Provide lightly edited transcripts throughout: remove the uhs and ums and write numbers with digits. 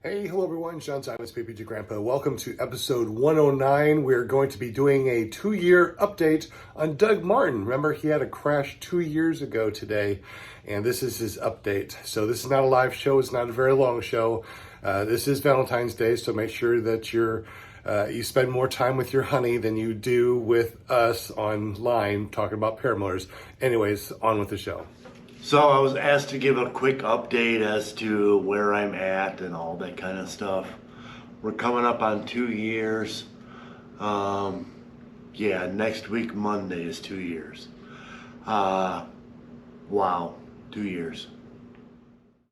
Hey, hello everyone, Sean Simons, PPG Grandpa. Welcome to episode 109. We're going to be doing a 2-year update on Doug Martin. Remember, he had a crash 2 years ago today, and this is his update. So this is not a live show. It's not a very long show. This is Valentine's Day, so make sure that you spend more time with your honey than you do with us online talking about paramotors. Anyways, on with the show. So I was asked to give a quick update as to where I'm at and all that kind of stuff. We're coming up on 2 years. Next week Monday is 2 years. Wow, 2 years.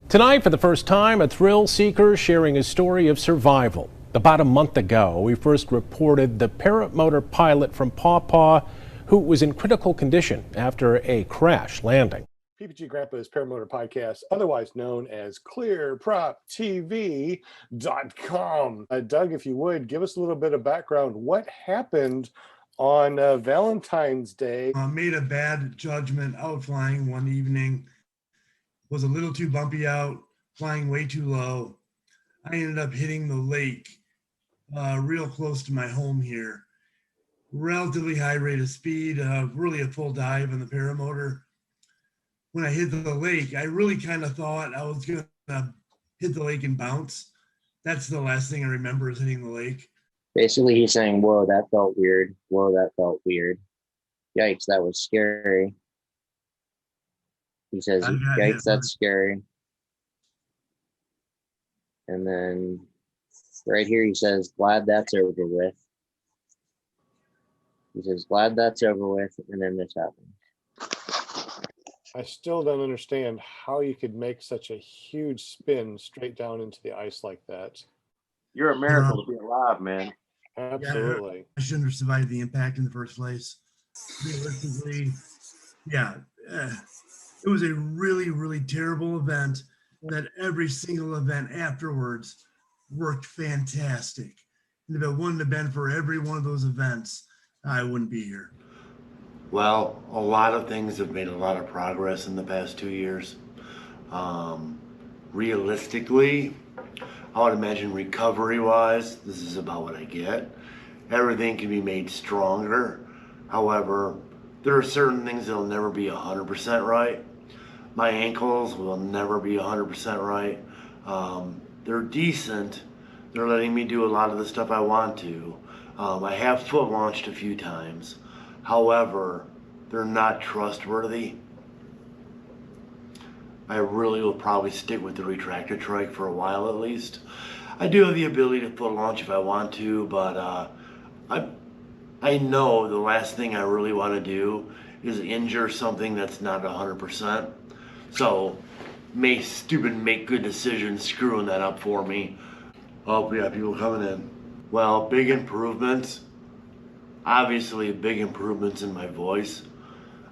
Tonight, for the first time, a thrill seeker sharing his story of survival. About a month ago, we first reported the Paramotor pilot from Paw Paw who was in critical condition after a crash landing. PPG Grandpa's Paramotor podcast, otherwise known as ClearPropTV.com. Doug, if you would, give us a little bit of background. What happened on Valentine's Day? Made a bad judgment out flying one evening. Was a little too bumpy out, flying way too low. I ended up hitting the lake real close to my home here. Relatively high rate of speed, really a full dive in the paramotor. When I hit the lake, I really kind of thought I was going to hit the lake and bounce. That's the last thing I remember is hitting the lake. Basically, he's saying, whoa, that felt weird. Whoa, that felt weird. Yikes, that was scary. He says, yikes, that's scary. And then right here, he says, glad that's over with. He says, glad that's over with. And then this happened. I still don't understand how you could make such a huge spin straight down into the ice like that. You're a miracle to be alive, man. Absolutely. Yeah, I shouldn't have survived the impact in the first place. Realistically, it was a really, really terrible event that every single event afterwards worked fantastic. And if it wouldn't have been for every one of those events, I wouldn't be here. Well, a lot of things have made a lot of progress in the past 2 years. Realistically, I would imagine recovery-wise, this is about what I get. Everything can be made stronger. However, there are certain things that'll never be 100% right. My ankles will never be 100% right. They're decent. They're letting me do a lot of the stuff I want to. I have foot launched a few times. However, they're not trustworthy. I really will probably stick with the retractor trike for a while at least. I do have the ability to foot launch if I want to, but I know the last thing I really want to do is injure something that's not 100%. So, make good decisions screwing that up for me. Oh, we got people coming in. Well, big improvements. Obviously, big improvements in my voice.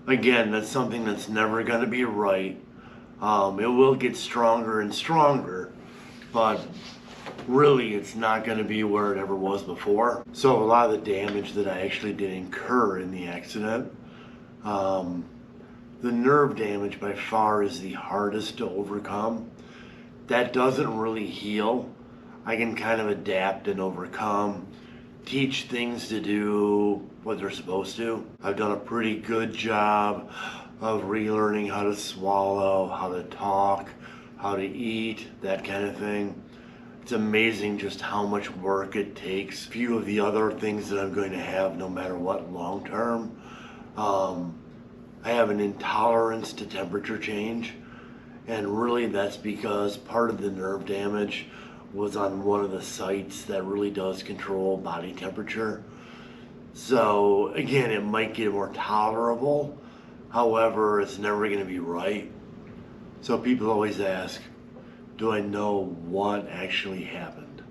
Again, that's something that's never going to be right. It will get stronger and stronger, but really it's not going to be where it ever was before. So a lot of the damage that I actually did incur in the accident, the nerve damage by far is the hardest to overcome. That doesn't really heal. I can kind of adapt and overcome, teach things to do what they're supposed to. I've done a pretty good job of relearning how to swallow, how to talk, how to eat, that kind of thing. It's amazing just how much work it takes. A few of the other things that I'm going to have no matter what long term. I have an intolerance to temperature change, and really that's because part of the nerve damage was on one of the sites that really does control body temperature. So again, it might get more tolerable. However, it's never going to be right. So people always ask, do I know what actually happened?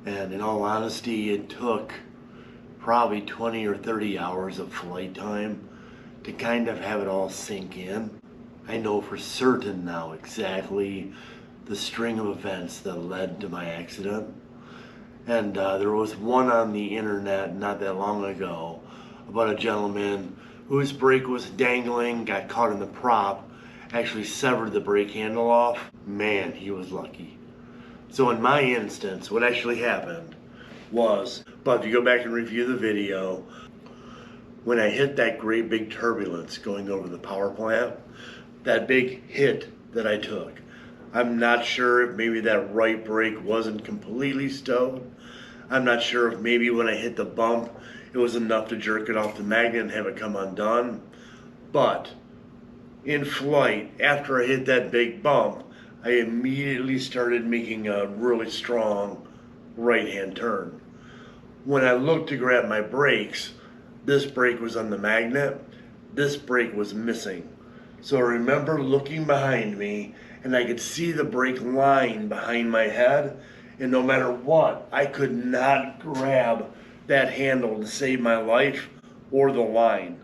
And in all honesty, it took probably 20 or 30 hours of flight time to kind of have it all sink in. I know for certain now exactly the string of events that led to my accident. And there was one on the internet not that long ago about a gentleman whose brake was dangling, got caught in the prop, actually severed the brake handle off. Man, he was lucky. So in my instance, what actually happened was, but if you go back and review the video, when I hit that great big turbulence going over the power plant, that big hit that I took, I'm not sure if maybe that right brake wasn't completely stowed. I'm not sure if maybe when I hit the bump, it was enough to jerk it off the magnet and have it come undone. But in flight, after I hit that big bump, I immediately started making a really strong right-hand turn. When I looked to grab my brakes, this brake was on the magnet, this brake was missing. So I remember looking behind me, and I could see the brake line behind my head, and no matter what, I could not grab that handle to save my life or the line.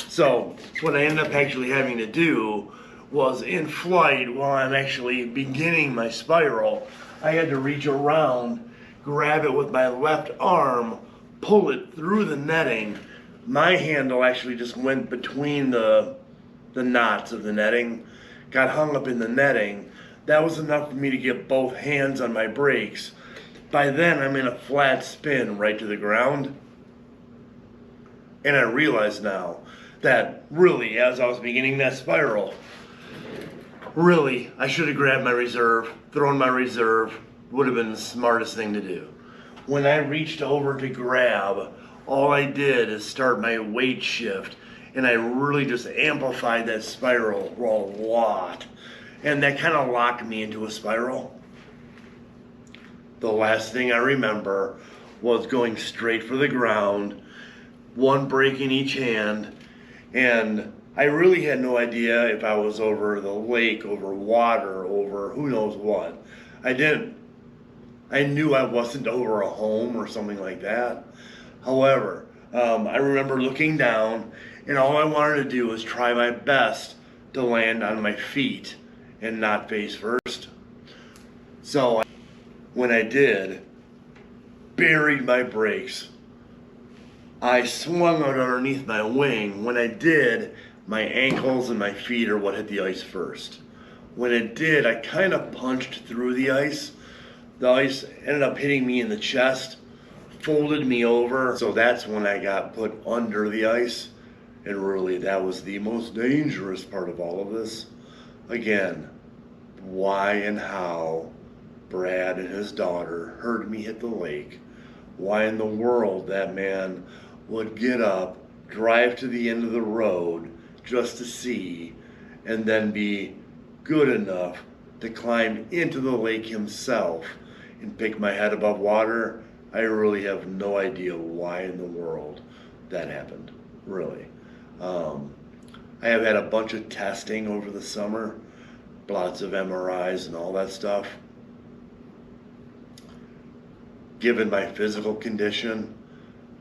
So what I ended up actually having to do was, in flight, while I'm actually beginning my spiral, I had to reach around, grab it with my left arm, pull it through the netting. My handle actually just went between the knots of the netting, got hung up in the netting. That was enough for me to get both hands on my brakes. By then, I'm in a flat spin right to the ground. And I realize now that really, as I was beginning that spiral, really, I should have grabbed my reserve, thrown my reserve, would have been the smartest thing to do. When I reached over to grab, all I did is start my weight shift, and I really just amplified that spiral a lot. And that kind of locked me into a spiral. The last thing I remember was going straight for the ground, one brake in each hand, and I really had no idea if I was over the lake, over water, over who knows what. I didn't. I knew I wasn't over a home or something like that. However, I remember looking down, and all I wanted to do was try my best to land on my feet and not face first. So when I did, buried my brakes. I swung out underneath my wing. When I did, my ankles and my feet are what hit the ice first. When it did, I kind of punched through the ice. The ice ended up hitting me in the chest, folded me over. So that's when I got put under the ice. And really, that was the most dangerous part of all of this. Again, why and how Brad and his daughter heard me hit the lake. Why in the world that man would get up, drive to the end of the road just to see, and then be good enough to climb into the lake himself and pick my head above water. I really have no idea why in the world that happened, really. I have had a bunch of testing over the summer, lots of MRIs and all that stuff. Given my physical condition,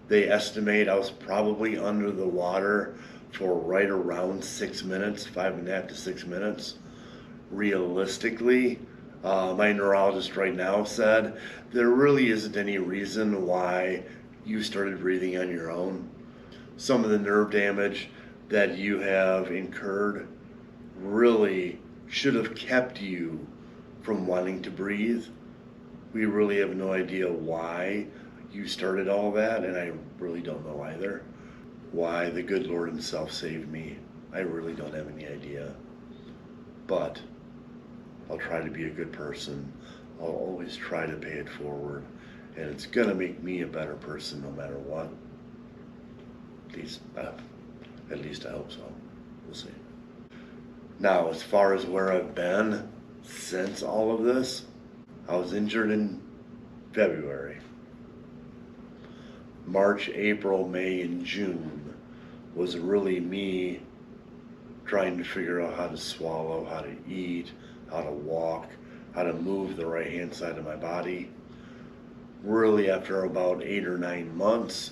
they estimate I was probably under the water for right around 6 minutes, 5.5 to 6 minutes. Realistically, my neurologist right now said there really isn't any reason why you started breathing on your own. Some of the nerve damage that you have incurred really should have kept you from wanting to breathe. We really have no idea why you started all that, and I really don't know either. Why the good Lord himself saved me, I really don't have any idea. But I'll try to be a good person. I'll always try to pay it forward, and it's gonna make me a better person no matter what. At least I hope so. We'll see. Now, as far as where I've been since all of this, I was injured in February. March, April, May, and June was really me trying to figure out how to swallow, how to eat, how to walk, how to move the right hand side of my body. Really, after about 8 or 9 months,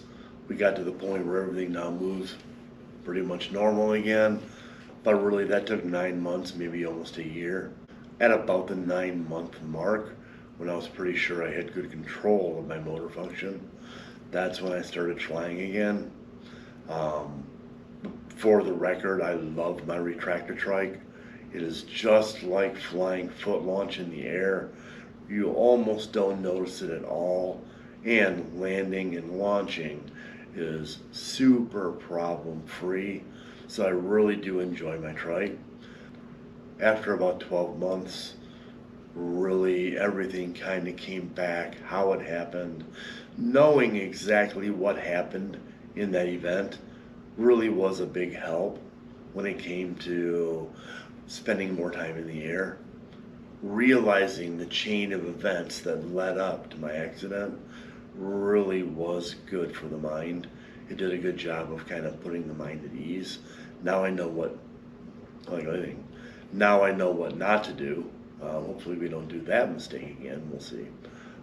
we got to the point where everything now moves pretty much normal again. But really, that took 9 months, maybe almost a year. At about the 9-month mark, when I was pretty sure I had good control of my motor function, that's when I started flying again. For the record, I love my retractor trike. It is just like flying foot launch in the air. You almost don't notice it at all. And landing and launching is super problem free. So I really do enjoy my trike. After about 12 months, really everything kind of came back, how it happened. Knowing exactly what happened in that event really was a big help when it came to spending more time in the air. Realizing the chain of events that led up to my accident really was good for the mind. It did a good job of kind of putting the mind at ease. Now I know what, like anything, now I know what not to do. Hopefully we don't do that mistake again, we'll see.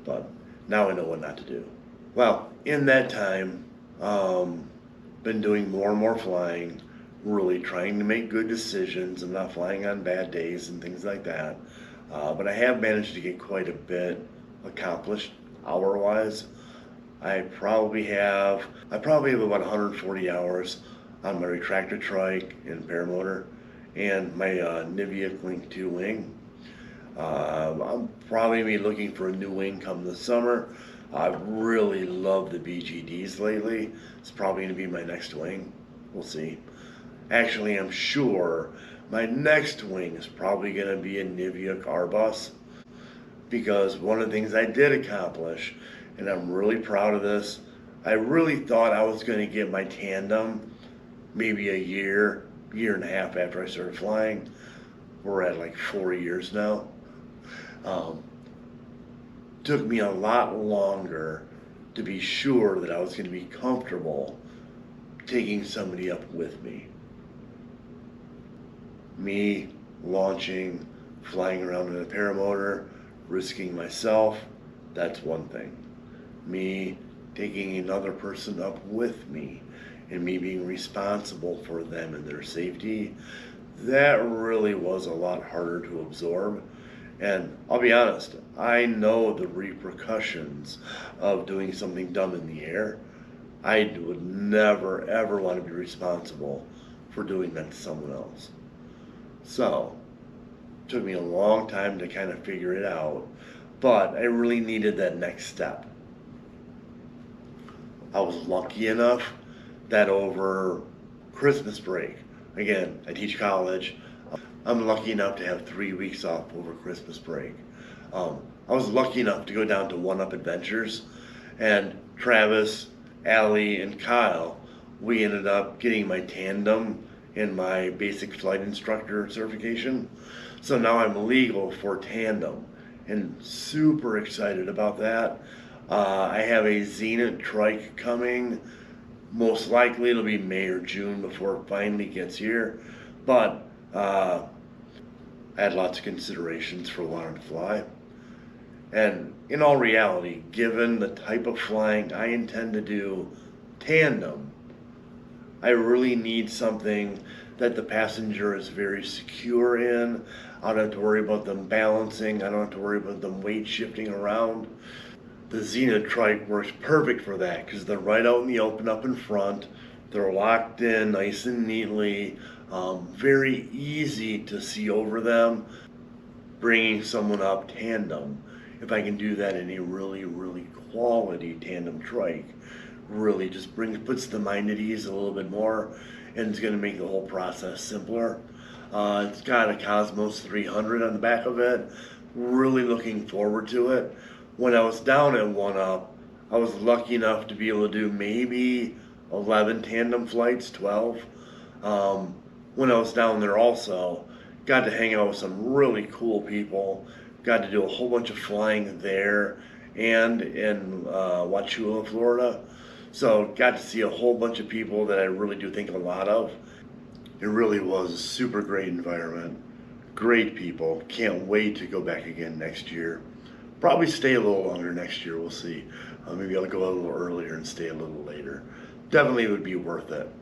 But now I know what not to do. Well, in that time, been doing more and more flying, really trying to make good decisions. I'm not flying on bad days and things like that. But I have managed to get quite a bit accomplished hour-wise. I probably have about 140 hours on my retractor trike and paramotor and my Nivea Link 2 wing. I'm probably be looking for a new wing come this summer. I've really loved the BGDs lately. It's probably going to be my next wing. We'll see. Actually, I'm sure my next wing is probably going to be a Nivea car bus, because one of the things I did accomplish, and I'm really proud of this, I really thought I was going to get my tandem maybe a year and a half after I started flying. We're at like 4 years now. Took me a lot longer to be sure that I was going to be comfortable taking somebody up with me. Me launching, flying around in a paramotor, risking myself, that's one thing. Me taking another person up with me and me being responsible for them and their safety, that really was a lot harder to absorb. And I'll be honest, I know the repercussions of doing something dumb in the air. I would never, ever want to be responsible for doing that to someone else. So, it took me a long time to kind of figure it out, but I really needed that next step. I was lucky enough that over Christmas break, again, I teach college, I'm lucky enough to have 3 weeks off over Christmas break. I was lucky enough to go down to One Up Adventures, and Travis, Allie, and Kyle, we ended up getting my tandem and my basic flight instructor certification. So now I'm legal for tandem, and super excited about that. I have a Zenith trike coming. Most likely it'll be May or June before it finally gets here. But I had lots of considerations for wanting to fly. And in all reality, given the type of flying I intend to do tandem, I really need something that the passenger is very secure in. I don't have to worry about them balancing. I don't have to worry about them weight shifting around. The Zenith trike works perfect for that because they're right out in the open up in front. They're locked in nice and neatly. Very easy to see over them. Bringing someone up tandem, if I can do that in a really, really quality tandem trike, really just puts the mind at ease a little bit more, and it's going to make the whole process simpler. It's got a Cosmos 300 on the back of it. Really looking forward to it. When I was down at One Up, I was lucky enough to be able to do maybe 11 tandem flights, 12. When I was down there also, got to hang out with some really cool people, got to do a whole bunch of flying there and in Wauchula, Florida. So got to see a whole bunch of people that I really do think a lot of. It really was a super great environment, great people. Can't wait to go back again next year. Probably stay a little longer next year, we'll see. Maybe I'll go a little earlier and stay a little later. Definitely would be worth it.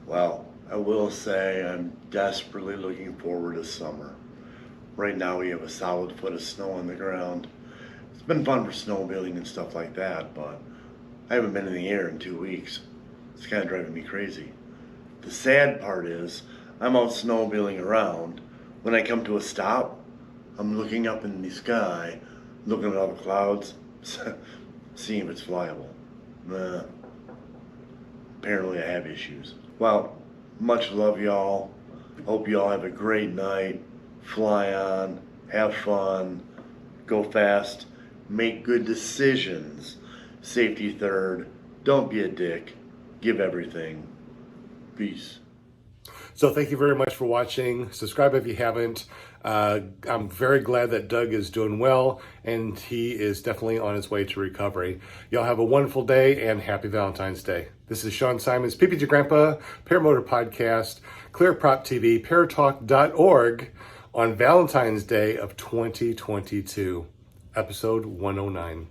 Well, I will say I'm desperately looking forward to summer. Right now we have a solid foot of snow on the ground. It's been fun for snowmobiling and stuff like that, but I haven't been in the air in 2 weeks. It's kind of driving me crazy. The sad part is I'm out snowmobiling around. When I come to a stop, I'm looking up in the sky, looking at all the clouds, seeing if it's flyable. Apparently I have issues. Well, much love, y'all. Hope y'all have a great night. Fly on, have fun, go fast, make good decisions. Safety third. Don't be a dick. Give everything. Peace. So thank you very much for watching. Subscribe if you haven't. I'm very glad that Doug is doing well, and he is definitely on his way to recovery. Y'all have a wonderful day, and happy Valentine's Day. This is Sean Simons, PPG Grandpa, Paramotor Podcast, ClearProp TV, paratalk.org on Valentine's Day of 2022, episode 109.